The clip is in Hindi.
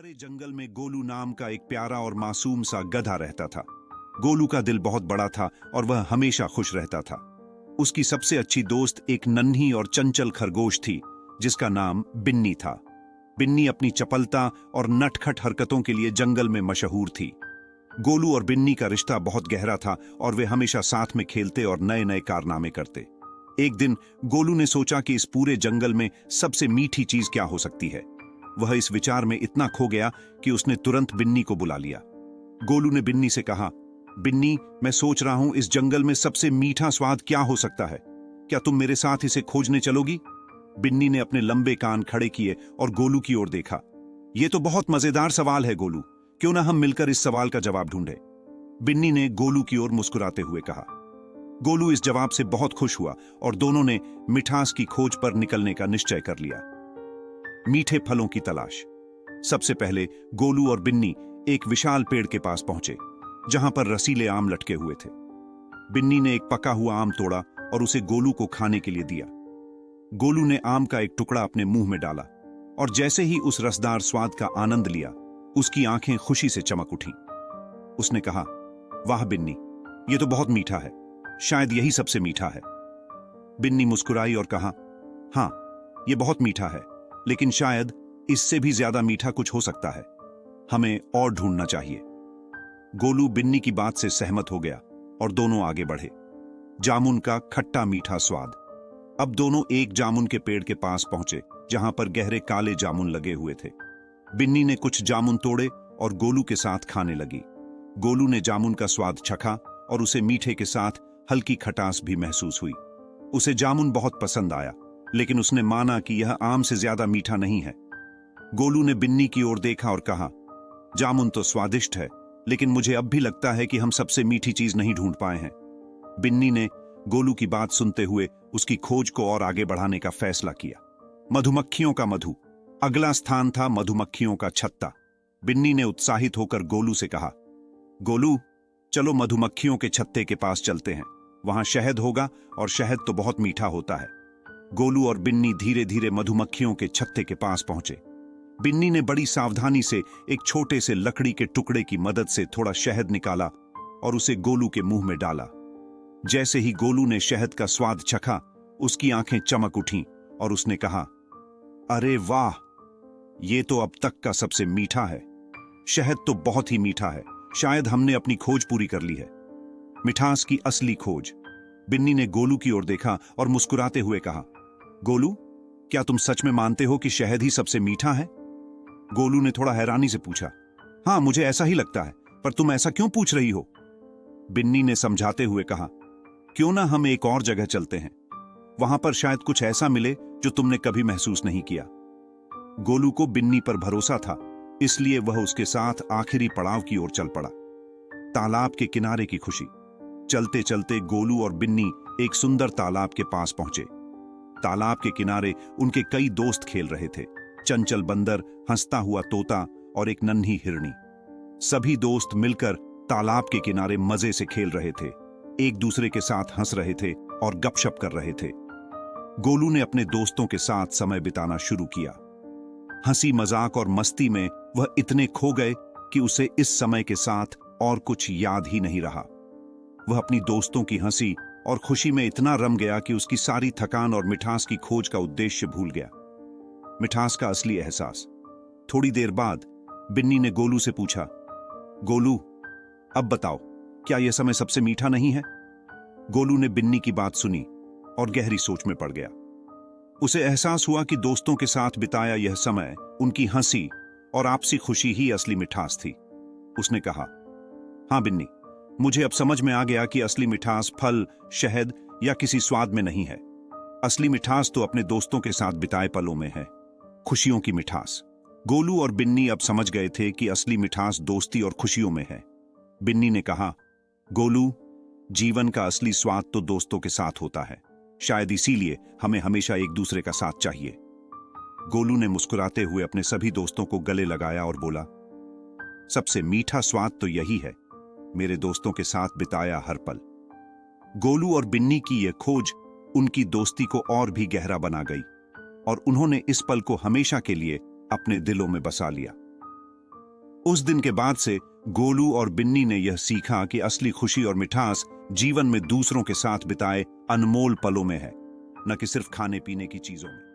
हरे जंगल में गोलू नाम का एक प्यारा और मासूम सा गधा रहता था। गोलू का दिल बहुत बड़ा था और वह हमेशा खुश रहता था। उसकी सबसे अच्छी दोस्त एक नन्ही और चंचल खरगोश थी जिसका नाम बिन्नी था। बिन्नी अपनी चपलता और नटखट हरकतों के लिए जंगल में मशहूर थी। गोलू और बिन्नी का रिश्ता बहुत गहरा था और वे हमेशा साथ में खेलते और नए नए कारनामे करते। एक दिन गोलू ने सोचा कि इस पूरे जंगल में सबसे मीठी चीज क्या हो सकती है। वह इस विचार में इतना खो गया कि उसने तुरंत बिन्नी को बुला लिया। गोलू ने बिन्नी से कहा, बिन्नी, मैं सोच रहा हूं इस जंगल में सबसे मीठा स्वाद क्या हो सकता है। क्या तुम मेरे साथ इसे खोजने चलोगी? बिन्नी ने अपने लंबे कान खड़े किए और गोलू की ओर देखा। यह तो बहुत मजेदार सवाल है गोलू, क्यों ना हम मिलकर इस सवाल का जवाब ढूंढें। बिन्नी ने गोलू की ओर मुस्कुराते हुए कहा। गोलू इस जवाब से बहुत खुश हुआ और दोनों ने मिठास की खोज पर निकलने का निश्चय कर लिया। मीठे फलों की तलाश। सबसे पहले गोलू और बिन्नी एक विशाल पेड़ के पास पहुंचे जहां पर रसीले आम लटके हुए थे। बिन्नी ने एक पका हुआ आम तोड़ा और उसे गोलू को खाने के लिए दिया। गोलू ने आम का एक टुकड़ा अपने मुंह में डाला और जैसे ही उस रसदार स्वाद का आनंद लिया, उसकी आंखें खुशी से चमक उठी। उसने कहा, वाह बिन्नी, यह तो बहुत मीठा है, शायद यही सबसे मीठा है। बिन्नी मुस्कुराई और कहा, हां, यह बहुत मीठा है, लेकिन शायद इससे भी ज्यादा मीठा कुछ हो सकता है। हमें और ढूंढना चाहिए। गोलू बिन्नी की बात से सहमत हो गया और दोनों आगे बढ़े। जामुन का खट्टा मीठा स्वाद। अब दोनों एक जामुन के पेड़ के पास पहुंचे जहां पर गहरे काले जामुन लगे हुए थे। बिन्नी ने कुछ जामुन तोड़े और गोलू के साथ खाने लगी। गोलू ने जामुन का स्वाद चखा और उसे मीठे के साथ हल्की खटास भी महसूस हुई। उसे जामुन बहुत पसंद आया, लेकिन उसने माना कि यह आम से ज्यादा मीठा नहीं है। गोलू ने बिन्नी की ओर देखा और कहा, जामुन तो स्वादिष्ट है, लेकिन मुझे अब भी लगता है कि हम सबसे मीठी चीज नहीं ढूंढ पाए हैं। बिन्नी ने गोलू की बात सुनते हुए उसकी खोज को और आगे बढ़ाने का फैसला किया। मधुमक्खियों का मधु। अगला स्थान था मधुमक्खियों का छत्ता। बिन्नी ने उत्साहित होकर गोलू से कहा, गोलू, चलो मधुमक्खियों के छत्ते के पास चलते हैं। वहां शहद होगा और शहद तो बहुत मीठा होता है। गोलू और बिन्नी धीरे धीरे मधुमक्खियों के छत्ते के पास पहुंचे। बिन्नी ने बड़ी सावधानी से एक छोटे से लकड़ी के टुकड़े की मदद से थोड़ा शहद निकाला और उसे गोलू के मुंह में डाला। जैसे ही गोलू ने शहद का स्वाद चखा, उसकी आंखें चमक उठीं और उसने कहा, अरे वाह, ये तो अब तक का सबसे मीठा है। शहद तो बहुत ही मीठा है। शायद हमने अपनी खोज पूरी कर ली है। मिठास की असली खोज। बिन्नी ने गोलू की ओर देखा और मुस्कुराते हुए कहा, गोलू, क्या तुम सच में मानते हो कि शहद ही सबसे मीठा है? गोलू ने थोड़ा हैरानी से पूछा, हां, मुझे ऐसा ही लगता है, पर तुम ऐसा क्यों पूछ रही हो? बिन्नी ने समझाते हुए कहा, क्यों ना हम एक और जगह चलते हैं। वहां पर शायद कुछ ऐसा मिले जो तुमने कभी महसूस नहीं किया। गोलू को बिन्नी पर भरोसा था, इसलिए वह उसके साथ आखिरी पड़ाव की ओर चल पड़ा। तालाब के किनारे की खुशी। चलते चलते गोलू और बिन्नी एक सुंदर तालाब के पास पहुंचे। तालाब के किनारे उनके कई दोस्त खेल रहे थे। चंचल बंदर, हंसता हुआ तोता और एक नन्ही हिरनी। सभी दोस्त मिलकर तालाब के किनारे मजे से खेल रहे थे, एक दूसरे के साथ हंस रहे थे और गपशप कर रहे थे। गोलू ने अपने दोस्तों के साथ समय बिताना शुरू किया। हंसी मजाक और मस्ती में वह इतने खो गए कि उसे इस समय के साथ और कुछ याद ही नहीं रहा। वह अपनी दोस्तों की हंसी और खुशी में इतना रम गया कि उसकी सारी थकान और मिठास की खोज का उद्देश्य भूल गया। मिठास का असली एहसास। थोड़ी देर बाद बिन्नी ने गोलू से पूछा, गोलू, अब बताओ, क्या यह समय सबसे मीठा नहीं है? गोलू ने बिन्नी की बात सुनी और गहरी सोच में पड़ गया। उसे एहसास हुआ कि दोस्तों के साथ बिताया यह समय, उनकी हंसी और आपसी खुशी ही असली मिठास थी। उसने कहा, हां बिन्नी, मुझे अब समझ में आ गया कि असली मिठास फल, शहद या किसी स्वाद में नहीं है। असली मिठास तो अपने दोस्तों के साथ बिताए पलों में है। खुशियों की मिठास। गोलू और बिन्नी अब समझ गए थे कि असली मिठास दोस्ती और खुशियों में है। बिन्नी ने कहा, गोलू, जीवन का असली स्वाद तो दोस्तों के साथ होता है। शायद इसीलिए हमें हमेशा एक दूसरे का साथ चाहिए। गोलू ने मुस्कुराते हुए अपने सभी दोस्तों को गले लगाया और बोला, सबसे मीठा स्वाद तो यही है, मेरे दोस्तों के साथ बिताया हर पल। गोलू और बिन्नी की यह खोज उनकी दोस्ती को और भी गहरा बना गई और उन्होंने इस पल को हमेशा के लिए अपने दिलों में बसा लिया। उस दिन के बाद से गोलू और बिन्नी ने यह सीखा कि असली खुशी और मिठास जीवन में दूसरों के साथ बिताए अनमोल पलों में है, न कि सिर्फ खाने पीने की चीजों में।